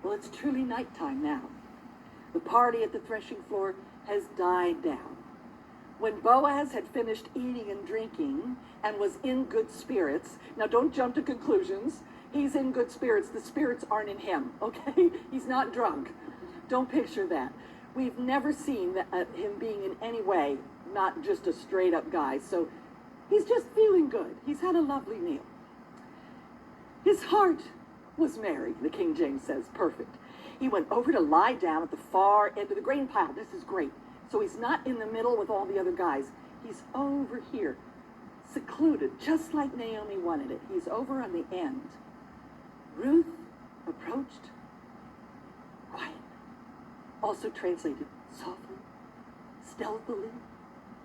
Well, it's truly nighttime now. The party at the threshing floor has died down. When Boaz had finished eating and drinking and was in good spirits, now don't jump to conclusions. He's in good spirits. The spirits aren't in him, okay? He's not drunk. Don't picture that. We've never seen him being in any way not just a straight up guy. So he's just feeling good. He's had a lovely meal. His heart was merry, the King James says. Perfect. He went over to lie down at the far end of the grain pile. This is great. So he's not in the middle with all the other guys. He's over here, secluded, just like Naomi wanted it. He's over on the end. Ruth approached quietly. Also translated softly, stealthily,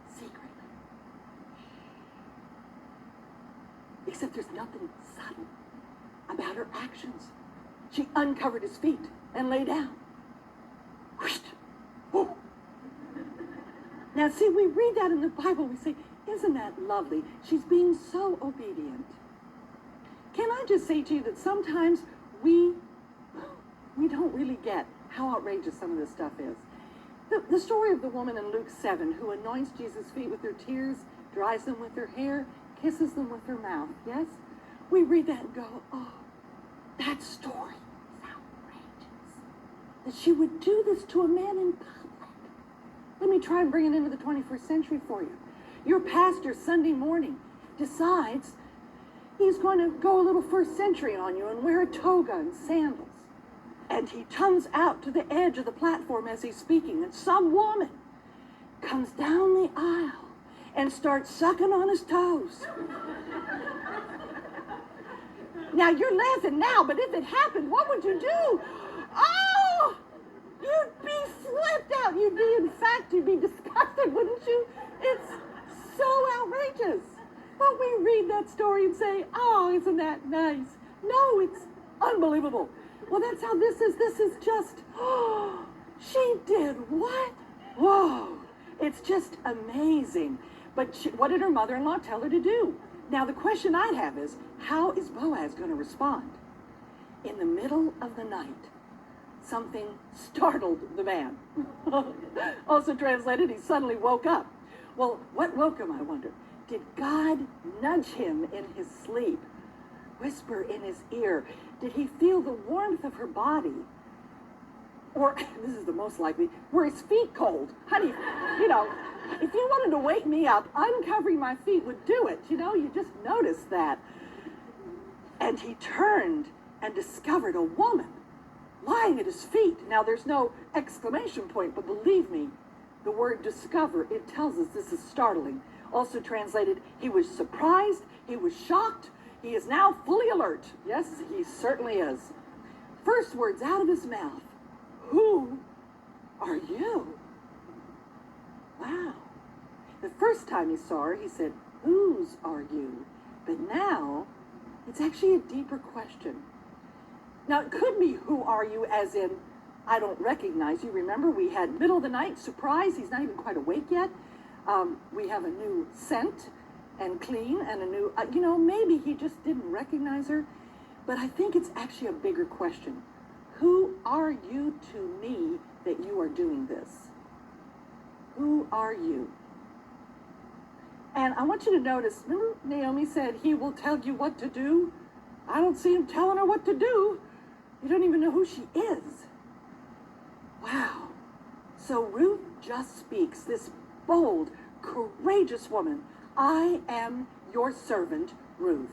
secretly. Except there's nothing subtle about her actions. She uncovered his feet and lay down. Whoosh! Whoa! Now, see, we read that in the Bible. We say, isn't that lovely? She's being so obedient. Can I just say to you that sometimes we don't really get how outrageous some of this stuff is. The story of the woman in Luke 7 who anoints Jesus' feet with her tears, dries them with her hair, kisses them with her mouth, yes? We read that and go, oh, that story is outrageous. That she would do this to a man in public. Let me try and bring it into the 21st century for you. Your pastor Sunday morning decides he's going to go a little first century on you and wear a toga and sandals. And he comes out to the edge of the platform as he's speaking, and some woman comes down the aisle and starts sucking on his toes. Now, you're laughing now, but if it happened, what would you do? Oh! You'd be flipped out. You'd be disgusted, wouldn't you? It's so outrageous. But we read that story and say, oh, isn't that nice? No, it's unbelievable. Well, that's how this is. This is just, oh, she did what? Whoa. It's just amazing. But what did her mother-in-law tell her to do? Now, the question I have is, how is Boaz going to respond? In the middle of the night, something startled the man. Also translated, he suddenly woke up. Well, what woke him, I wonder? Did God nudge him in his sleep? Whisper in his ear? Did he feel the warmth of her body? Or, this is the most likely, were his feet cold? Honey, if you wanted to wake me up, uncovering my feet would do it. You just noticed that. And he turned and discovered a woman lying at his feet. Now, there's no exclamation point, but believe me, the word discover, it tells us this is startling. Also translated, he was surprised, he was shocked, he is now fully alert. Yes, he certainly is. First words out of his mouth, who are you? Wow. The first time he saw her, he said, whose are you? But now, it's actually a deeper question. Now, it could be, who are you, as in, I don't recognize you. Remember, we had middle of the night, surprise, he's not even quite awake yet. We have a new scent and clean and a new, maybe he just didn't recognize her. But I think it's actually a bigger question. Who are you to me that you are doing this? Who are you? And I want you to notice, remember Naomi said, he will tell you what to do? I don't see him telling her what to do. You don't even know who she is. Wow. So Ruth just speaks, this bold, courageous woman. I am your servant, Ruth.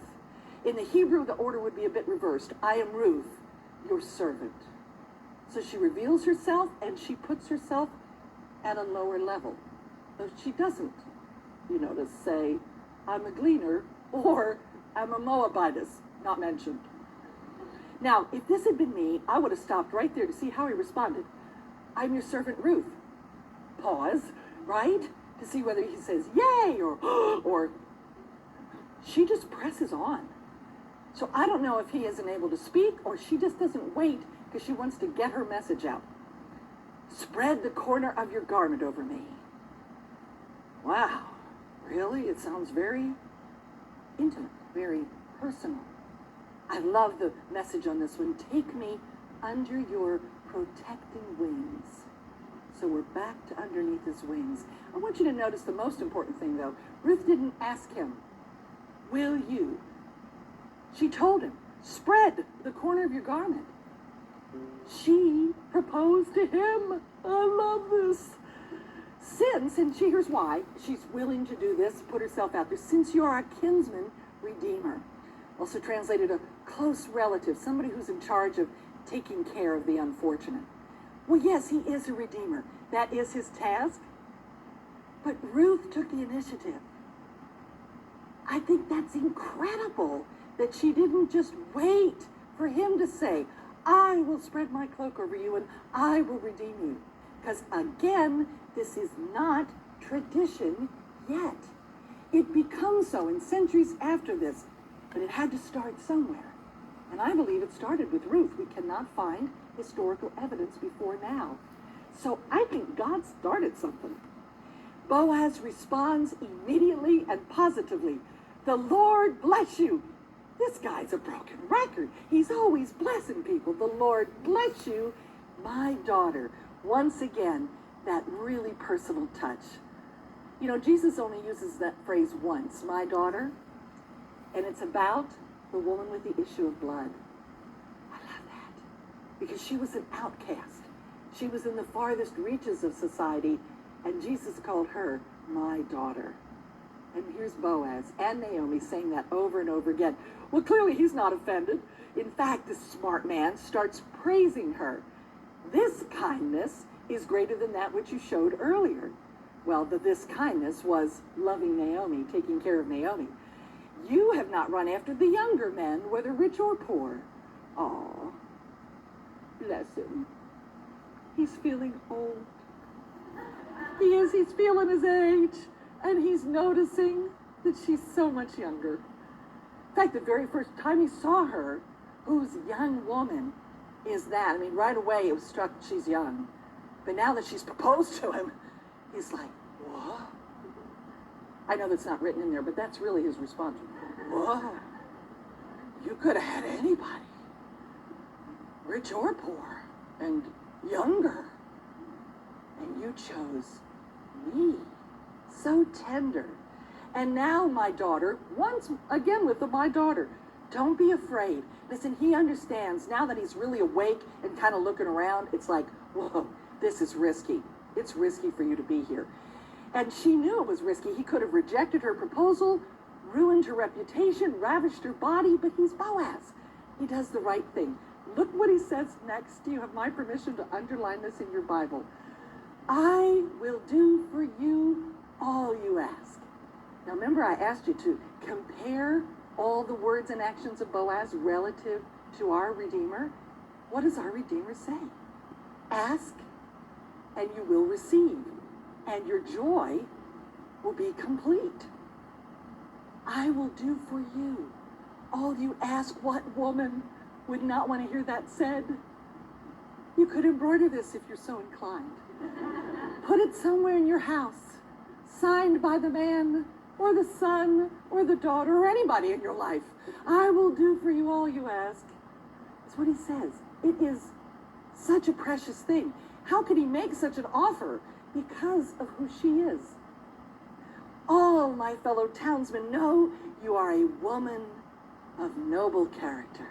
In the Hebrew, the order would be a bit reversed. I am Ruth, your servant. So she reveals herself and she puts herself at a lower level. Though she doesn't, to say, I'm a gleaner or I'm a Moabitess, not mentioned. Now, if this had been me, I would have stopped right there to see how he responded. I'm your servant Ruth. Pause, right? To see whether he says, yay, or she just presses on. So I don't know if he isn't able to speak or she just doesn't wait because she wants to get her message out. Spread the corner of your garment over me. Wow, really? It sounds very intimate, very personal. I love the message on this one. Take me under your protecting wings. So we're back to underneath his wings. I want you to notice the most important thing, though. Ruth didn't ask him, will you? She told him, spread the corner of your garment. She proposed to him. I love this. Since, and here's why, she's willing to do this, put herself out there, since you're our kinsman redeemer. Also translated a close relative, somebody who's in charge of taking care of the unfortunate. Well, yes, he is a redeemer. That is his task. But Ruth took the initiative. I think that's incredible that she didn't just wait for him to say, I will spread my cloak over you and I will redeem you. Because again, this is not tradition yet. It becomes so in centuries after this, but it had to start somewhere. And I believe it started with Ruth. We cannot find historical evidence before now. So I think God started something. Boaz responds immediately and positively. The Lord bless you. This guy's a broken record. He's always blessing people. The Lord bless you, my daughter. Once again, that really personal touch. You know, Jesus only uses that phrase once, my daughter, and it's about the woman with the issue of blood. I love that, because she was an outcast. She was in the farthest reaches of society, and Jesus called her my daughter. And here's Boaz and Naomi saying that over and over again. Well, clearly he's not offended. In fact, this smart man starts praising her. This kindness is greater than that which you showed earlier. Well, this kindness was loving Naomi, taking care of Naomi. You have not run after the younger men, whether rich or poor. Aw, bless him. He's feeling old. He is, he's feeling his age, and he's noticing that she's so much younger. In fact, the very first time he saw her, whose young woman is that? I mean, right away it was struck she's young. But now that she's proposed to him, he's like, what? I know that's not written in there, but that's really his response. Whoa, you could have had anybody, rich or poor, and younger, and you chose me. So tender. And now, my daughter, once again with my daughter, don't be afraid. Listen, he understands now that he's really awake and kind of looking around. It's like, whoa, this is risky. It's risky for you to be here. And she knew it was risky. He could have rejected her proposal, ruined her reputation, ravished her body, but he's Boaz. He does the right thing. Look what he says next. Do you have my permission to underline this in your Bible? I will do for you all you ask. Now remember, I asked you to compare all the words and actions of Boaz relative to our Redeemer. What does our Redeemer say? Ask and you will receive, and your joy will be complete. I will do for you all you ask. What woman would not want to hear that said? You could embroider this if you're so inclined. Put it somewhere in your house, signed by the man or the son or the daughter or anybody in your life. I will do for you all you ask. That's what he says. It is such a precious thing. How could he make such an offer? Because of who she is. All my fellow townsmen know you are a woman of noble character.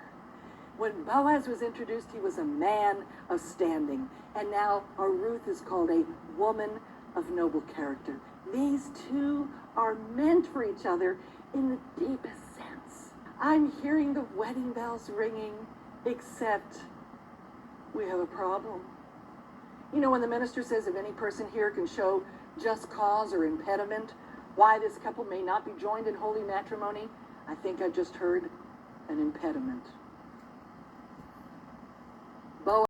When Boaz was introduced, he was a man of standing. And now our Ruth is called a woman of noble character. These two are meant for each other in the deepest sense. I'm hearing the wedding bells ringing, except we have a problem. You know, when the minister says if any person here can show just cause or impediment why this couple may not be joined in holy matrimony, I think I've just heard an impediment.